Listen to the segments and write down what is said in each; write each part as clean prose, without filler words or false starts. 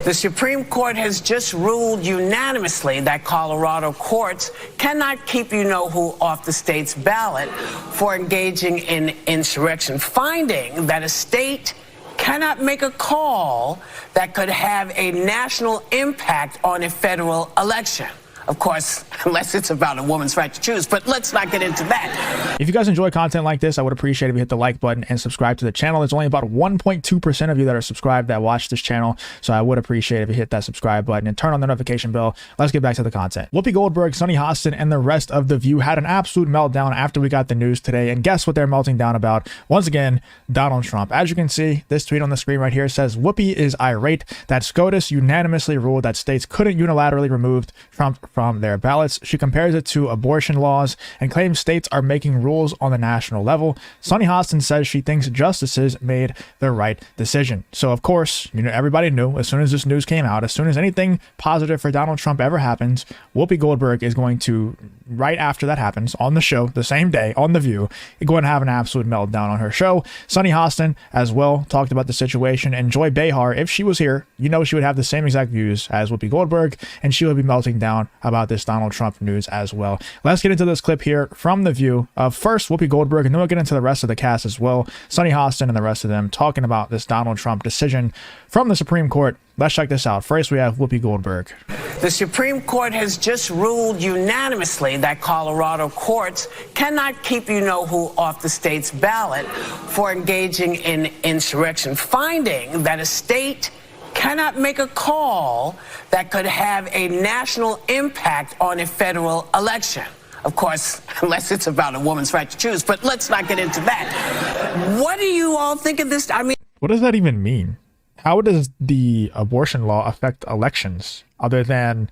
The Supreme Court has just ruled unanimously that Colorado courts cannot keep you-know-who off the state's ballot for engaging in insurrection, finding that a state cannot make a call that could have a national impact on a federal election. Of course, unless it's about a woman's right to choose, but let's not get into that. If you guys enjoy content like this, I would appreciate if you hit the like button and subscribe to the channel. There's only about 1.2% of you that are subscribed that watch this channel, so I would appreciate if you hit that subscribe button and turn on the notification bell. Let's get back to the content. Whoopi Goldberg, Sunny Hostin, and the rest of The View had an absolute meltdown after we got the news today, and guess what they're melting down about? Once again, Donald Trump. As you can see, this tweet on the screen right here says, Whoopi is irate that SCOTUS unanimously ruled that states couldn't unilaterally remove Trump from their ballots. She compares it to abortion laws and claims states are making rules on the national level. Sunny Hostin says she thinks justices made the right decision. So of course, you know, everybody knew as soon as this news came out, as soon as anything positive for Donald Trump ever happens, Whoopi Goldberg is going to, right after that happens, on the show, the same day, on The View, going to have an absolute meltdown on her show. Sunny Hostin as well talked about the situation, and Joy Behar, if she was here, you know she would have the same exact views as Whoopi Goldberg, and she would be melting down about this Donald Trump news as well. Let's get into this clip here from The View of first Whoopi Goldberg, and then we'll get into the rest of the cast as well. Sunny Hostin and the rest of them talking about this Donald Trump decision from the Supreme Court. Let's check this out. First, we have Whoopi Goldberg. The Supreme Court has just ruled unanimously that Colorado courts cannot keep you-know-who off the state's ballot for engaging in insurrection, finding that a state cannot make a call that could have a national impact on a federal election. Of course, unless it's about a woman's right to choose, but let's not get into that. What do you all think of this? I mean, what does that even mean? How does the abortion law affect elections other than,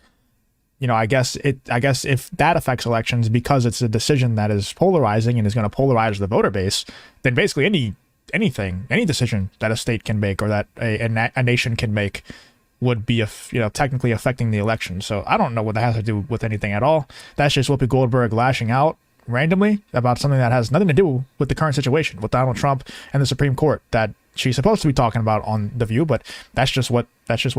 you know, I guess if that affects elections because it's a decision that is polarizing and is going to polarize the voter base, then basically any decision that a state can make or that a nation can make would be, technically affecting the election. So I don't know what that has to do with anything at all. That's just Whoopi Goldberg lashing out randomly about something that has nothing to do with the current situation with Donald Trump and the Supreme Court that she's supposed to be talking about on The View, but that's just what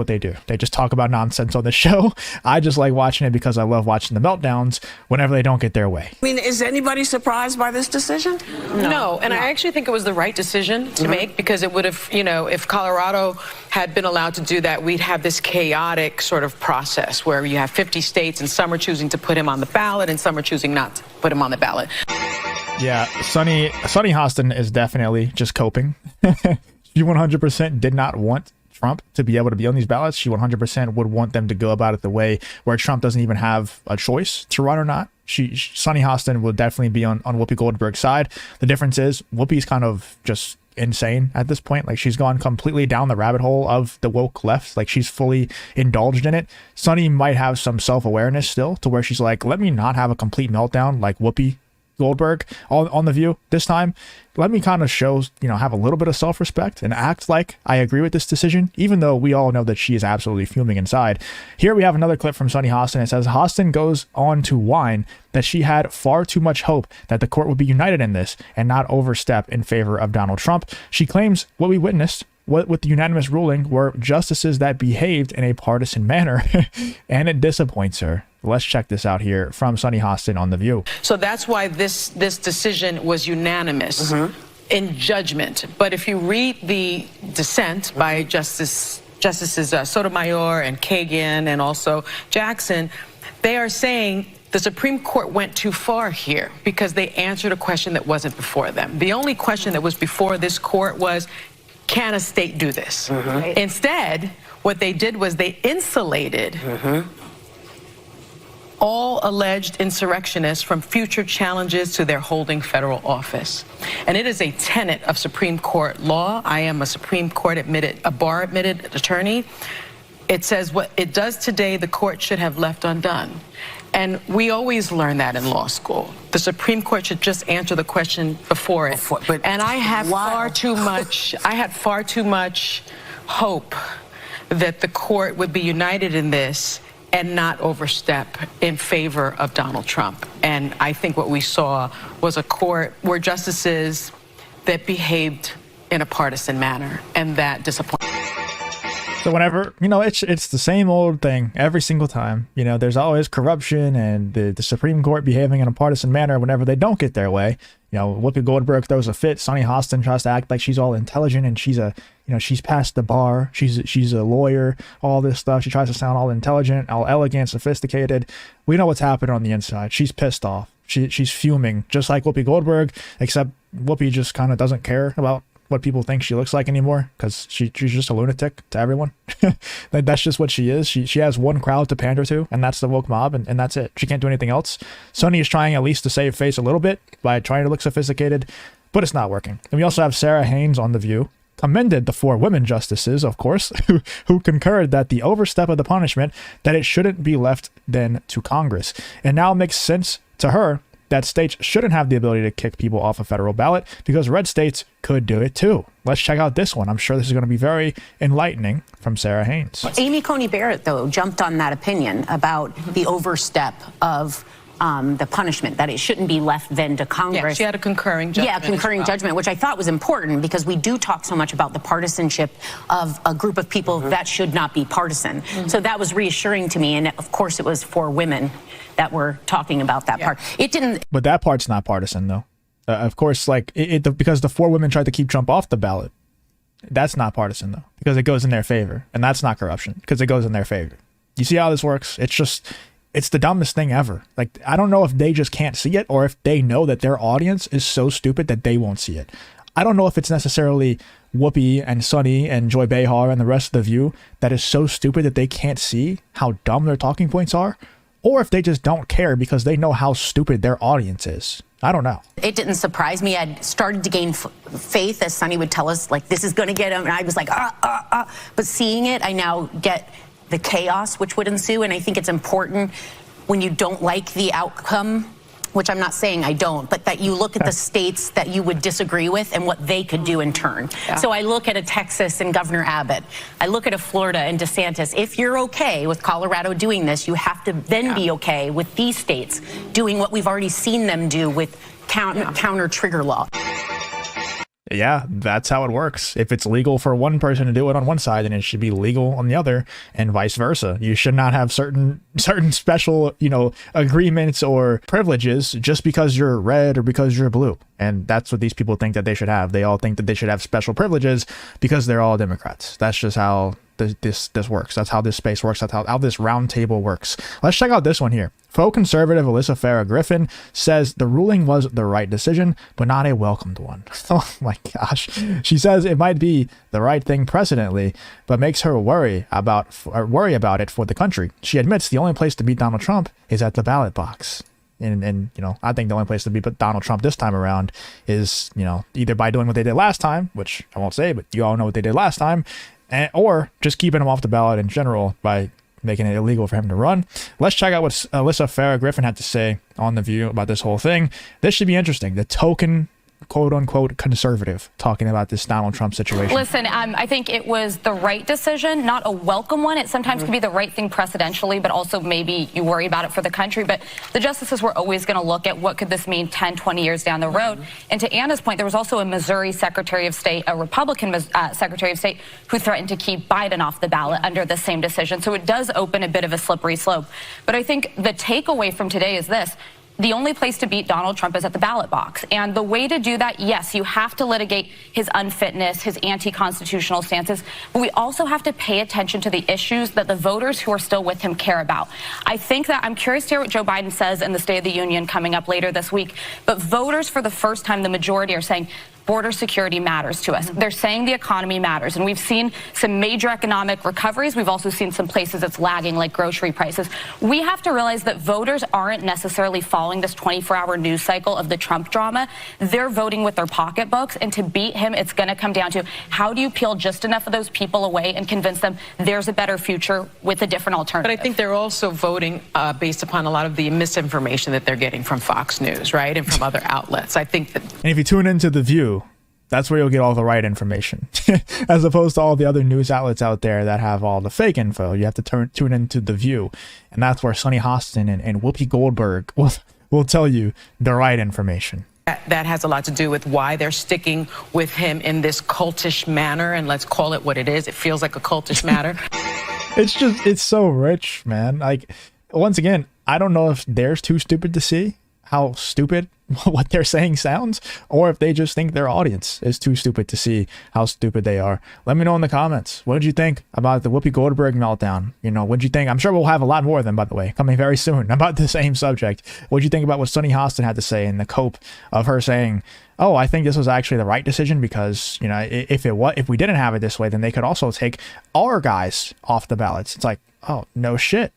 they do. They just talk about nonsense on the show. I just like watching it because I love watching the meltdowns whenever they don't get their way. I mean, is anybody surprised by this decision? No, and I actually think it was the right decision to make, because it would have, if Colorado had been allowed to do that, we'd have this chaotic sort of process where you have 50 states and some are choosing to put him on the ballot and some are choosing not to put him on the ballot. Yeah, Sunny Hostin is definitely just coping. She 100% did not want Trump to be able to be on these ballots. She 100% would want them to go about it the way where Trump doesn't even have a choice to run or not. Sunny Hostin will definitely be on Whoopi Goldberg's side. The difference is Whoopi's kind of just insane at this point. Like, she's gone completely down the rabbit hole of the woke left. Like, she's fully indulged in it. Sunny might have some self-awareness still to where she's like, let me not have a complete meltdown like Whoopi Goldberg on The View this time. Let me kind of show, have a little bit of self-respect and act like I agree with this decision, even though we all know that she is absolutely fuming inside. Here we have another clip from Sunny Hostin. It says, Hostin goes on to whine that she had far too much hope that the court would be united in this and not overstep in favor of Donald Trump. She claims what we witnessed with the unanimous ruling were justices that behaved in a partisan manner, and it disappoints her. Let's check this out here from Sunny Hostin on The View. So that's why this decision was unanimous in judgment. But if you read the dissent by Justices Sotomayor and Kagan and also Jackson, they are saying the Supreme Court went too far here because they answered a question that wasn't before them. The only question that was before this court was, can a state do this? Instead, what they did was they insulated all alleged insurrectionists from future challenges to their holding federal office. And it is a tenet of Supreme Court law. I am a Supreme Court bar admitted attorney. It says what it does today, the court should have left undone. And we always learn that in law school. The Supreme Court should just answer the question before it. And I had far too much hope that the court would be united in this and not overstep in favor of Donald Trump. And I think what we saw was a court where justices that behaved in a partisan manner, and that disappointed. So whenever, it's the same old thing every single time. There's always corruption and the Supreme Court behaving in a partisan manner whenever they don't get their way. Whoopi Goldberg throws a fit. Sunny Hostin tries to act like she's all intelligent and she's passed the bar. She's a lawyer, all this stuff. She tries to sound all intelligent, all elegant, sophisticated. We know what's happening on the inside. She's pissed off. She's fuming, just like Whoopi Goldberg, except Whoopi just kind of doesn't care about what people think she looks like anymore, because she's just a lunatic to everyone. That's just what she is. She has one crowd to pander to, and that's the woke mob, and that's it. She can't do anything else. Sunny is trying at least to save face a little bit by trying to look sophisticated, but it's not working. And we also have Sarah Haynes on The View, commended the 4 women justices, of course, who concurred that the overstep of the punishment, that it shouldn't be left then to Congress. And now it makes sense to her that states shouldn't have the ability to kick people off a federal ballot, because red states could do it too. Let's check out this one. I'm sure this is going to be very enlightening from Sarah Haynes. Amy Coney Barrett, though, jumped on that opinion about the overstep of the punishment, that it shouldn't be left then to Congress. Yeah, she had a concurring judgment. Yeah, concurring judgment, which I thought was important, because we do talk so much about the partisanship of a group of people that should not be partisan. So that was reassuring to me, and of course it was 4 women that were talking about that part. It didn't. But that part's not partisan, though. Of course, like because the 4 women tried to keep Trump off the ballot. That's not partisan, though, because it goes in their favor, and that's not corruption because it goes in their favor. You see how this works? It's the dumbest thing ever. Like, I don't know if they just can't see it, or if they know that their audience is so stupid that they won't see it. I don't know if it's necessarily Whoopi and Sunny and Joy Behar and the rest of The View that is so stupid that they can't see how dumb their talking points are, or if they just don't care because they know how stupid their audience is. I don't know. It didn't surprise me. I'd started to gain faith, as Sunny would tell us, like, this is going to get him. And I was like, But seeing it, I now get the chaos which would ensue. And I think it's important, when you don't like the outcome, which I'm not saying I don't, but that you look at the states that you would disagree with and what they could do in turn. Yeah. So I look at a Texas and Governor Abbott. I look at a Florida and DeSantis. If you're okay with Colorado doing this, you have to then be okay with these states doing what we've already seen them do with counter trigger law. Yeah, that's how it works. If it's legal for one person to do it on one side, then it should be legal on the other, and vice versa. You should not have certain special, agreements or privileges just because you're red or because you're blue. And that's what these people think that they should have. They all think that they should have special privileges because they're all Democrats. That's just how this works. That's how this space works. That's how this round table works. Let's check out this one here. Faux conservative Alyssa Farah Griffin says the ruling was the right decision, but not a welcomed one. Oh my gosh. She says it might be the right thing precedently, but makes her worry about it for the country. She admits the only place to beat Donald Trump is at the ballot box. And I think the only place to beat Donald Trump this time around is, either by doing what they did last time, which I won't say, but you all know what they did last time, or just keeping him off the ballot in general by making it illegal for him to run. Let's check out what Alyssa Farah Griffin had to say on The View about this whole thing. This should be interesting. The token quote-unquote conservative talking about this Donald Trump situation. Listen, I think it was the right decision, not a welcome one. It sometimes can be the right thing precedentially, but also maybe you worry about it for the country. But the justices were always going to look at what could this mean 10, 20 years down the road. And to Anna's point, there was also a Missouri Secretary of State, a Republican Secretary of State, who threatened to keep Biden off the ballot under the same decision. So it does open a bit of a slippery slope. But I think the takeaway from today is this. The only place to beat Donald Trump is at the ballot box. And the way to do that, yes, you have to litigate his unfitness, his anti-constitutional stances, but we also have to pay attention to the issues that the voters who are still with him care about. I think that I'm curious to hear what Joe Biden says in the State of the Union coming up later this week, but voters for the first time, the majority are saying, border security matters to us. They're saying the economy matters. And we've seen some major economic recoveries. We've also seen some places it's lagging, like grocery prices. We have to realize that voters aren't necessarily following this 24-hour news cycle of the Trump drama. They're voting with their pocketbooks. And to beat him, it's going to come down to how do you peel just enough of those people away and convince them there's a better future with a different alternative. But I think they're also voting based upon a lot of the misinformation that they're getting from Fox News, right? And from other outlets. I think that. And if you tune into The View, that's where you'll get all the right information, as opposed to all the other news outlets out there that have all the fake info. You have to tune into The View, and that's where Sunny Hostin and Whoopi Goldberg will tell you the right information. That has a lot to do with why they're sticking with him in this cultish manner, and let's call it what it is. It feels like a cultish matter. It's so rich, man. Like, once again, I don't know if they're too stupid to see how stupid what they're saying sounds, or if they just think their audience is too stupid to see how stupid they are. Let me know in the comments. What did you think about the Whoopi Goldberg meltdown? You know, what did you think? I'm sure we'll have a lot more of them, by the way, coming very soon about the same subject. What did you think about what Sunny Hostin had to say and the cope of her saying, oh, I think this was actually the right decision because, you know, if we didn't have it this way, then they could also take our guys off the ballots. It's like, oh, no shit.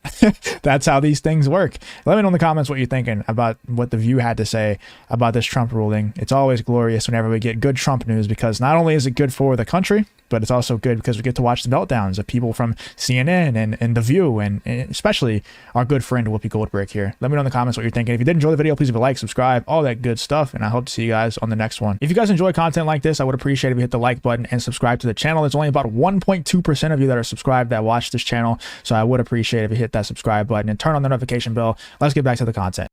That's how these things work. Let me know in the comments what you're thinking about what The View had to say about this Trump ruling. It's always glorious whenever we get good Trump news, because not only is it good for the country, but it's also good because we get to watch the meltdowns of people from CNN and The View, and especially our good friend Whoopi Goldberg here. Let me know in the comments what you're thinking. If you did enjoy the video, please leave a like, subscribe, all that good stuff, and I hope to see you guys on the next one. If you guys enjoy content like this, I would appreciate if you hit the like button and subscribe to the channel. There's only about 1.2% of you that are subscribed that watch this channel, so I would appreciate if you hit that subscribe button and turn on the notification bell. Let's get back to the content.